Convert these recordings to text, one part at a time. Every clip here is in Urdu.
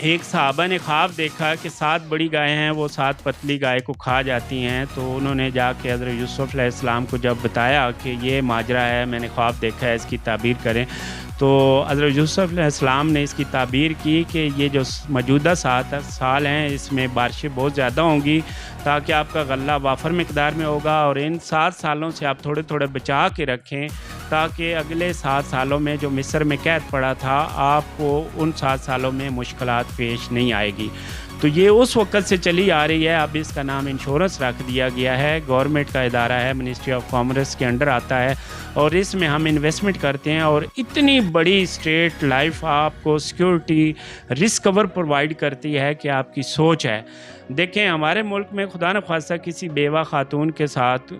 ایک صحابہ نے خواب دیکھا کہ 7 بڑی گائیں ہیں، وہ 7 پتلی گائے کو کھا جاتی ہیں، تو انہوں نے جا کے حضرت یوسف علیہ السلام کو جب بتایا کہ یہ ماجرا ہے، میں نے خواب دیکھا ہے، اس کی تعبیر کریں، تو حضرت یوسف علیہ السلام نے اس کی تعبیر کی کہ یہ جو موجودہ 7 سال ہیں اس میں بارشیں بہت زیادہ ہوں گی تاکہ آپ کا غلہ وافر مقدار میں ہوگا، اور ان 7 سالوں سے آپ تھوڑے تھوڑے بچا کے رکھیں تاکہ اگلے 7 سالوں میں جو مصر میں قید پڑا تھا آپ کو ان 7 سالوں میں مشکلات پیش نہیں آئے گی۔ تو یہ اس وقت سے چلی آ رہی ہے، اب اس کا نام انشورنس رکھ دیا گیا ہے، گورنمنٹ کا ادارہ ہے، منسٹری آف کامرس کے انڈر آتا ہے، اور اس میں ہم انویسٹمنٹ کرتے ہیں، اور اتنی بڑی اسٹیٹ لائف آپ کو سیکیورٹی رسک کور پرووائڈ کرتی ہے کہ آپ کی سوچ ہے۔ دیکھیں ہمارے ملک میں خدا نخواستہ کسی بیوہ خاتون کے ساتھ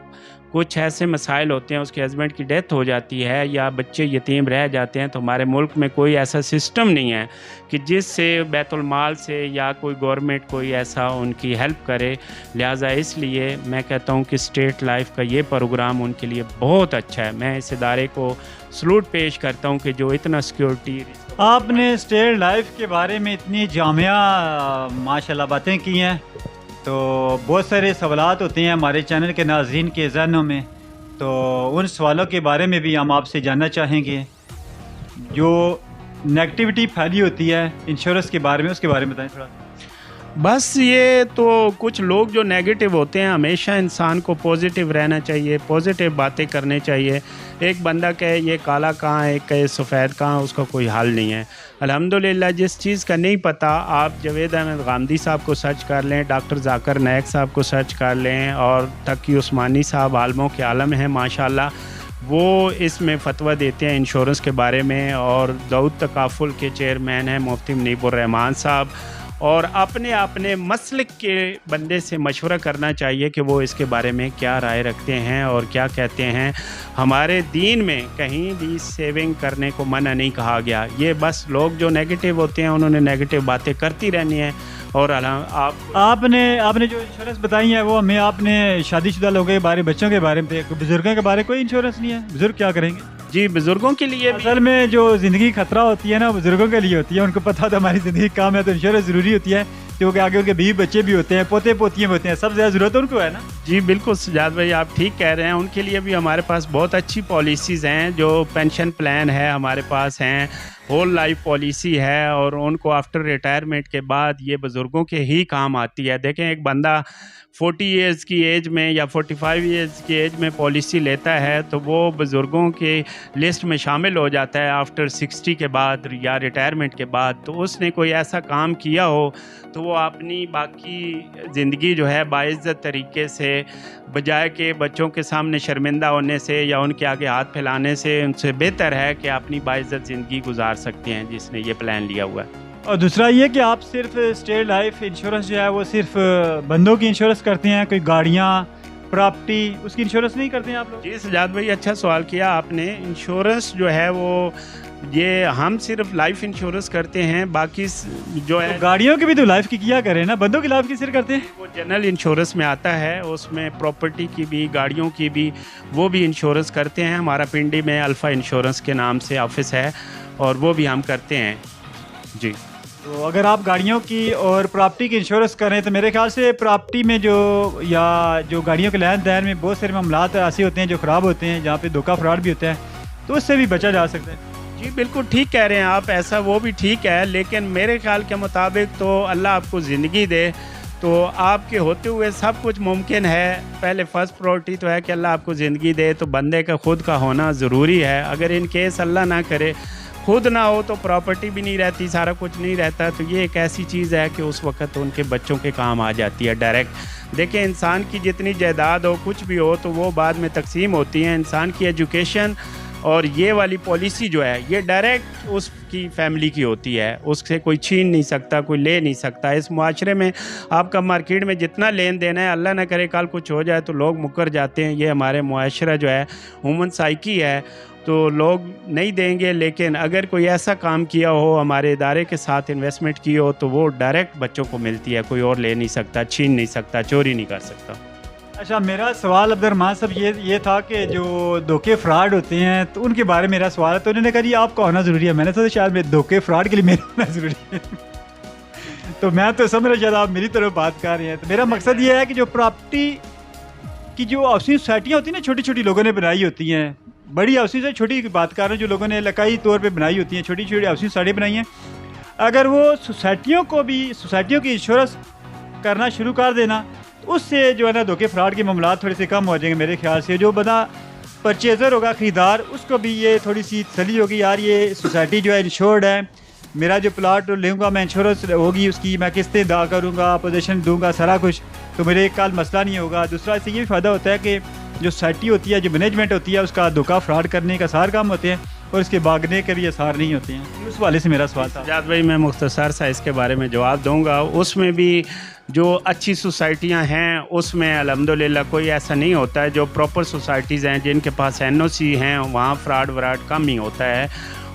کچھ ایسے مسائل ہوتے ہیں، اس کے ہسبینڈ کی ڈیتھ ہو جاتی ہے یا بچے یتیم رہ جاتے ہیں، تو ہمارے ملک میں کوئی ایسا سسٹم نہیں ہے کہ جس سے بیت المال سے یا کوئی گورنمنٹ کوئی ایسا ان کی ہیلپ کرے، لہٰذا اس لیے میں کہتا ہوں کہ اسٹیٹ لائف کا یہ پروگرام ان کے لیے بہت اچھا ہے۔ میں اس ادارے کو سلوٹ پیش کرتا ہوں کہ جو اتنا سیکیورٹی۔ آپ نے اسٹیٹ لائف کے بارے میں اتنی جامعہ ماشاءاللہ باتیں کی ہیں، تو بہت سارے سوالات ہوتے ہیں ہمارے چینل کے ناظرین کے ذہنوں میں، تو ان سوالوں کے بارے میں بھی ہم آپ سے جاننا چاہیں گے۔ جو نیگیٹیوٹی پھیلی ہوتی ہے انشورنس کے بارے میں، اس کے بارے میں بتائیں تھوڑا۔ بس یہ تو کچھ لوگ جو نیگیٹو ہوتے ہیں، ہمیشہ انسان کو پازیٹیو رہنا چاہیے، پازیٹیو باتیں کرنے چاہیے۔ ایک بندہ کہے یہ کالا کہاں ہے، ایک کہے سفید کہاں، اس کا کوئی حل نہیں ہے۔ الحمدللہ جس چیز کا نہیں پتہ، آپ جاوید احمد غامدی صاحب کو سرچ کر لیں، ڈاکٹر ذاکر نائک صاحب کو سرچ کر لیں، اور تقی عثمانی صاحب عالموں کے عالم ہیں ماشاءاللہ، وہ اس میں فتویٰ دیتے ہیں انشورنس کے بارے میں، اور دعوت تکافل کے چیئرمین ہیں مفتی منیب الرحمان صاحب، اور اپنے مسلک کے بندے سے مشورہ کرنا چاہیے کہ وہ اس کے بارے میں کیا رائے رکھتے ہیں اور کیا کہتے ہیں۔ ہمارے دین میں کہیں بھی سیونگ کرنے کو منع نہیں کہا گیا، یہ بس لوگ جو نیگیٹو ہوتے ہیں انہوں نے نیگیٹو باتیں کرتی رہنی ہیں۔ اور آپ نے جو انشورنس بتائی ہے وہ ہمیں آپ نے شادی شدہ لوگوں کے بارے، بچوں کے بارے میں، بزرگوں کے بارے کوئی انشورنس نہیں ہے؟ بزرگ کیا کریں گے؟ جی بزرگوں کے لیے اصل میں جو زندگی خطرہ ہوتی ہے نا، بزرگوں کے لیے ہوتی ہے، ان کو پتہ ہوتا ہے ہماری زندگی کام ہے تو انشورنس ضروری ہوتی ہے، کیونکہ آگے ان کے بیوی بچے بھی ہوتے ہیں، پوتے پوتیاں بھی ہوتے ہیں، سب سے زیادہ ضرورت ان کو ہے نا۔ جی بالکل سجاد بھائی آپ ٹھیک کہہ رہے ہیں، ان کے لیے بھی ہمارے پاس بہت اچھی پالیسیز ہیں، جو پینشن پلان ہے ہمارے پاس ہیں، ہول لائف پالیسی ہے، اور ان کو آفٹر ریٹائرمنٹ کے بعد یہ بزرگوں کے ہی کام آتی ہے۔ دیکھیں ایک بندہ 40 ایئرز کی ایج میں یا 45 ایئرز کی ایج میں پالیسی لیتا ہے تو وہ بزرگوں کے لسٹ میں شامل ہو جاتا ہے آفٹر 60 کے بعد یا ریٹائرمنٹ کے بعد۔ تو اس نے کوئی ایسا کام کیا ہو تو وہ اپنی باقی زندگی جو ہے باعزت طریقے سے، بجائے کہ بچوں کے سامنے شرمندہ ہونے سے یا ان کے آگے ہاتھ پھیلانے سے، ان سے بہتر ہے کہ اپنی باعزت زندگی گزار سکتے ہیں جس نے یہ پلان لیا ہوا ہے۔ اور دوسرا یہ کہ آپ صرف اسٹیٹ لائف انشورنس جو ہے وہ صرف بندوں کی انشورنس کرتے ہیں، کوئی گاڑیاں، پراپرٹی، اس کی انشورنس نہیں کرتے ہیں آپ لوگ؟ جی سجاد بھائی اچھا سوال کیا آپ نے۔ انشورنس جو ہے وہ یہ ہم صرف لائف انشورنس کرتے ہیں، باقی جو ہے گاڑیوں کی بھی تو لائف کی کیا کریں نا، بندوں کی لائف کی صرف کرتے ہیں؟ وہ جنرل انشورنس میں آتا ہے، اس میں پراپرٹی کی بھی، گاڑیوں کی بھی، وہ بھی انشورنس کرتے ہیں۔ ہمارا پنڈی میں الفا انشورنس کے نام سے آفس ہے اور وہ بھی ہم کرتے ہیں۔ جی تو اگر آپ گاڑیوں کی اور پراپرٹی کی انشورنس کریں تو میرے خیال سے پراپرٹی میں جو گاڑیوں کے لین دین میں بہت سارے معاملات ایسے ہوتے ہیں جو خراب ہوتے ہیں، جہاں پہ دھوکہ فراڈ بھی ہوتا ہے، تو اس سے بھی بچا جا سکتا ہے۔ جی بالکل ٹھیک کہہ رہے ہیں آپ، ایسا وہ بھی ٹھیک ہے، لیکن میرے خیال کے مطابق تو اللہ آپ کو زندگی دے تو آپ کے ہوتے ہوئے سب کچھ ممکن ہے۔ پہلے فرسٹ پرائورٹی تو ہے کہ اللہ آپ کو زندگی دے، تو بندے کا خود کا ہونا ضروری ہے۔ اگر ان کیس اللہ نہ کرے خود نہ ہو تو پراپرٹی بھی نہیں رہتی، سارا کچھ نہیں رہتا، تو یہ ایک ایسی چیز ہے کہ اس وقت ان کے بچوں کے کام آ جاتی ہے ڈائریکٹ۔ دیکھیں انسان کی جتنی جائیداد ہو کچھ بھی ہو تو وہ بعد میں تقسیم ہوتی ہیں، انسان کی ایجوکیشن اور یہ والی پالیسی جو ہے یہ ڈائریکٹ اس کی فیملی کی ہوتی ہے، اس سے کوئی چھین نہیں سکتا، کوئی لے نہیں سکتا۔ اس معاشرے میں آپ کا مارکیٹ میں جتنا لین دین ہے، اللہ نہ کرے کل کچھ ہو جائے تو لوگ مکر جاتے ہیں، یہ ہمارے معاشرہ جو ہے ہیومن سائیکی ہے، تو لوگ نہیں دیں گے۔ لیکن اگر کوئی ایسا کام کیا ہو، ہمارے ادارے کے ساتھ انویسٹمنٹ کی ہو، تو وہ ڈائریکٹ بچوں کو ملتی ہے، کوئی اور لے نہیں سکتا، چھین نہیں سکتا، چوری نہیں کر سکتا۔ اچھا میرا سوال عبدالرحمان صاحب یہ تھا کہ جو دھوکے فراڈ ہوتے ہیں تو ان کے بارے میں میرا سوال ہے، تو انہوں نے کہا جی آپ کا ہونا ضروری ہے۔ میں نے سوچا شاید دھوکے فراڈ کے لیے میرا ہونا ضروری ہے۔ تو میں تو سمجھ رہا شاید آپ میری طرف بات کر رہے ہیں. تو میرا مقصد یہ ہے کہ جو پراپرٹی کی جو ہاؤسنگ سوسائٹیاں ہوتی ہیں نا, چھوٹی چھوٹی لوگوں نے بنائی ہوتی ہیں, بڑی ہاؤسنگ سے چھوٹی کی بات کر رہے ہیں, جو لوگوں نے علاقائی طور پہ بنائی ہوتی ہیں, چھوٹی چھوٹی ہاؤسنگ سوسائٹی بنائی ہیں, اگر وہ سوسائٹیوں کی انشورنس کرنا شروع کر دینا, تو اس سے جو ہے نا دھوکے فراڈ کے معاملات تھوڑے سے کم ہو جائیں گے میرے خیال سے. جو بندہ پرچیزر ہوگا, خریدار, اس کو بھی یہ تھوڑی سی تسلی ہوگی, یار یہ سوسائٹی جو ہے انشورڈ ہے, میرا جو پلاٹ لوں گا میں انشورنس ہوگی اس کی, میں قسطیں ادا کروں گا, پوزیشن دوں گا, سارا کچھ, تو میرے ایک کال مسئلہ نہیں ہوگا. دوسرا اس سے یہ بھی فائدہ ہوتا ہے کہ جو سوسائٹی ہوتی ہے, جو مینجمنٹ ہوتی ہے, اس کا دھوکہ فراڈ کرنے کا سارے کام ہوتے ہیں اور اس کے بھاگنے کے بھی آثار نہیں ہوتے ہیں. اس حوالے سے میرا سوال تھا. سجاد بھائی میں مختصر سا اس کے بارے میں جواب دوں گا. اس میں بھی جو اچھی سوسائٹیاں ہیں اس میں الحمدللہ کوئی ایسا نہیں ہوتا ہے. جو پراپر سوسائٹیز ہیں جن کے پاس NOC ہیں وہاں فراڈ وراڈ کم ہی ہوتا ہے,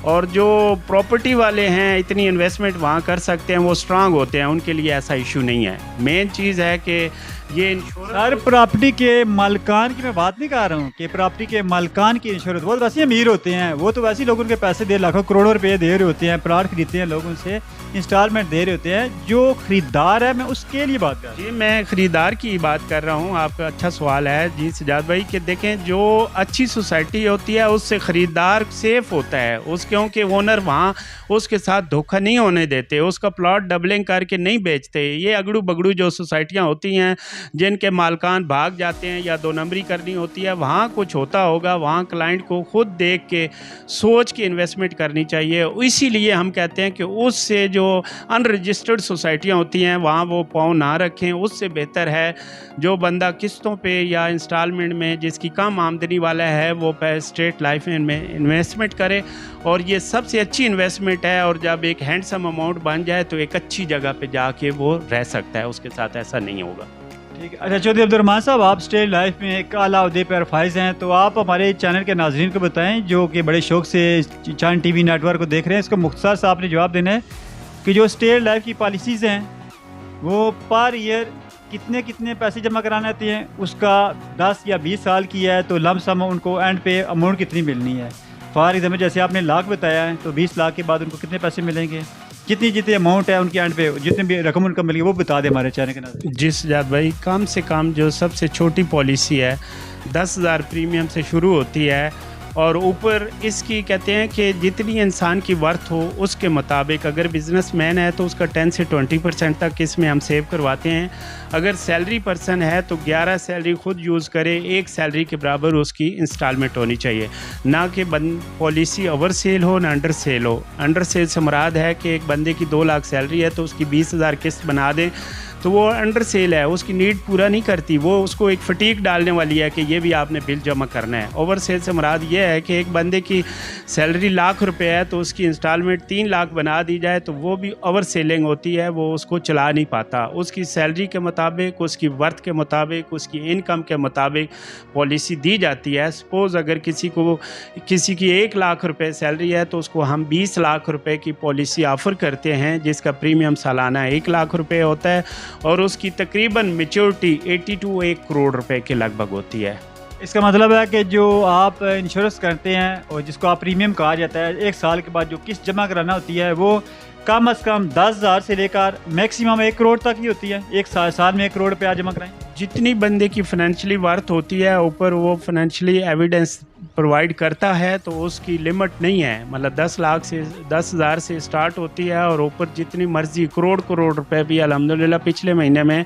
اور جو پراپرٹی والے ہیں اتنی انویسٹمنٹ وہاں کر سکتے ہیں, وہ اسٹرانگ ہوتے ہیں, ان کے لیے ایسا ایشو نہیں ہے. مین چیز ہے کہ یہ انشورنس سر پراپرٹی کے مالکان کی میں بات نہیں کر رہا ہوں کہ پراپرٹی کے مالکان کی انشورنس, وہ ویسے امیر ہوتے ہیں, وہ تو ویسے لوگ ان کے پیسے دے لاکھوں کروڑوں روپے دے رہے ہوتے ہیں, پلاٹ خریدتے ہیں لوگ ان سے, انسٹالمنٹ دے رہے ہوتے ہیں. جو خریدار ہے میں اس کے لیے بات کر رہا ہوں. جی میں خریدار کی بات کر رہا ہوں. آپ کا اچھا سوال ہے جی سجاد بھائی, کہ دیکھیں جو اچھی سوسائٹی ہوتی ہے اس سے خریدار سیف ہوتا ہے, اس کیونکہ اونر وہاں اس کے ساتھ دھوکہ نہیں ہونے دیتے, اس کا پلاٹ ڈبلنگ کر کے نہیں بیچتے. یہ اگڑو بگڑو جو سوسائٹیاں ہوتی ہیں جن کے مالکان بھاگ جاتے ہیں یا 2 نمبری کرنی ہوتی ہے, وہاں کچھ ہوتا ہوگا, وہاں کلائنٹ کو خود دیکھ کے سوچ کے انویسٹمنٹ کرنی چاہیے. اسی لیے ہم کہتے ہیں کہ اس سے جو ان رجسٹرڈ سوسائٹیاں ہوتی ہیں وہاں وہ پاؤں نہ رکھیں. اس سے بہتر ہے جو بندہ قسطوں پہ یا انسٹالمنٹ میں جس کی کم آمدنی والا ہے وہ اسٹیٹ لائف میں انویسٹمنٹ کرے, اور یہ سب سے اچھی انویسٹمنٹ ہے. اور جب ایک ہینڈسم اماؤنٹ بن جائے تو ایک اچھی جگہ پہ جا کے وہ رہ سکتا ہے, اس کے ساتھ ایسا نہیں ہوگا. ٹھیک ہے. اچھا چودھری عبدالرحمان صاحب, آپ اسٹیٹ لائف میں ایک اعلیٰ عہدے پر فائز ہیں, تو آپ ہمارے چینل کے ناظرین کو بتائیں جو کہ بڑے شوق سے چاند TV نیٹ ورک کو دیکھ رہے ہیں, اس کو مختصر سا آپ نے جواب دینا ہے کہ جو اسٹیٹ لائف کی پالیسیز ہیں وہ پر ایئر کتنے پیسے جمع کرانے آتے ہیں, اس کا 10 یا 20 سال کی ہے تو لم سم ان کو اینڈ پہ اماؤنٹ کتنی ملنی ہے. فار ایگزامپل جیسے آپ نے لاکھ بتایا ہے تو 20 لاکھ کے بعد ان کو کتنے پیسے ملیں گے, جتنی اماؤنٹ ہے ان کی اینڈ پہ جتنے بھی رقم ان کو مل گئی وہ بتا دیں ہمارے چینل کے ناظرین. جی سجاد بھائی, کم سے کم جو سب سے چھوٹی پالیسی ہے 10,000 پریمیم سے شروع ہوتی ہے, اور اوپر اس کی کہتے ہیں کہ جتنی انسان کی ورتھ ہو اس کے مطابق, اگر بزنس مین ہے تو اس کا 10 سے 20% تک اس میں ہم سیو کرواتے ہیں. اگر سیلری پرسن ہے تو 11 سیلری خود یوز کرے, 1 سیلری کے برابر اس کی انسٹالمنٹ ہونی چاہیے, نہ کہ پالیسی اوور سیل ہو نہ انڈر سیل ہو. انڈر سیل سے مراد ہے کہ ایک بندے کی 2 لاکھ سیلری ہے تو اس کی 20,000 قسط بنا دیں تو وہ انڈر سیل ہے, اس کی نیڈ پورا نہیں کرتی, وہ اس کو ایک فٹیک ڈالنے والی ہے کہ یہ بھی آپ نے بل جمع کرنا ہے. اوور سیل سے مراد یہ ہے کہ ایک بندے کی سیلری ₹1,00,000 ہے تو اس کی انسٹالمنٹ 3 لاکھ بنا دی جائے تو وہ بھی اوور سیلنگ ہوتی ہے, وہ اس کو چلا نہیں پاتا. اس کی سیلری کے مطابق, اس کی ورتھ کے مطابق, اس کی انکم کے مطابق پالیسی دی جاتی ہے. سپوز اگر کسی کی ₹1,00,000 سیلری ہے تو اس کو ہم ₹20 لاکھ کی پالیسی آفر کرتے ہیں جس کا پریمیم سالانہ ₹1,00,000 ہوتا ہے, اور اس کی تقریباً میچورٹی 80 to 1 کروڑ روپے کے لگ بھگ ہوتی ہے. اس کا مطلب ہے کہ جو آپ انشورنس کرتے ہیں اور جس کو آپ پریمیم کہا جاتا ہے, 1 سال کے بعد جو قسط جمع کرانا ہوتی ہے وہ کم از کم 10,000 سے لے کر میکسیمم 1 کروڑ تک ہی ہوتی ہے. 1 سال میں 1 کروڑ روپیہ جمع کرائیں. جتنی بندے کی فنینشلی ورتھ ہوتی ہے اوپر وہ فنینشلی ایویڈنس پرووائڈ کرتا ہے تو اس کی لمٹ نہیں ہے, مطلب 10,000 سے اسٹارٹ ہوتی ہے اور اوپر جتنی مرضی کروڑ روپے بھی. الحمدللہ پچھلے مہینے میں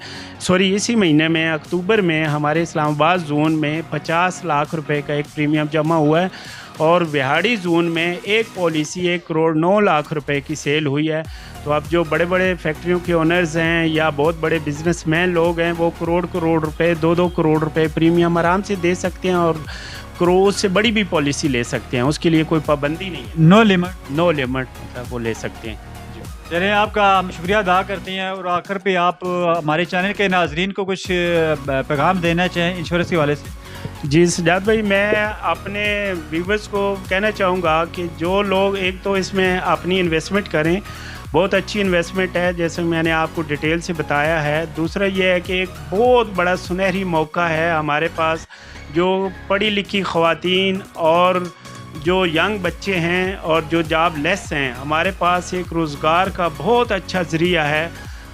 اسی مہینے میں اکتوبر میں ہمارے اسلام آباد زون میں 50 لاکھ روپے کا ایک پریمیم جمع ہوا ہے, اور وہاڑی زون میں ایک پالیسی 1 کروڑ 9 لاکھ روپے کی سیل ہوئی ہے. تو اب جو بڑے بڑے فیکٹریوں کے اونرز ہیں یا بہت بڑے بزنس مین لوگ ہیں وہ کروڑ روپے 2 کروڑ روپے پریمیم آرام سے دے سکتے ہیں, اور کروڑ سے بڑی بھی پالیسی لے سکتے ہیں, اس کے لیے کوئی پابندی نہیں ہے. نو لمٹ مطلب وہ لے سکتے ہیں. چلیں, آپ کا ہم شکریہ ادا کرتے ہیں, اور آخر پہ آپ ہمارے چینل کے ناظرین کو کچھ پیغام دینا چاہیں انشورنس کے حوالے سے. جی سجاد بھائی, میں اپنے ویورز کو کہنا چاہوں گا کہ جو لوگ ایک تو اس میں اپنی انویسٹمنٹ کریں, بہت اچھی انویسٹمنٹ ہے جیسے میں نے آپ کو ڈیٹیل سے بتایا ہے. دوسرا یہ ہے کہ ایک بہت بڑا سنہری موقع ہے ہمارے پاس, جو پڑھی لکھی خواتین اور جو ینگ بچے ہیں اور جو جاب لیس ہیں, ہمارے پاس ایک روزگار کا بہت اچھا ذریعہ ہے.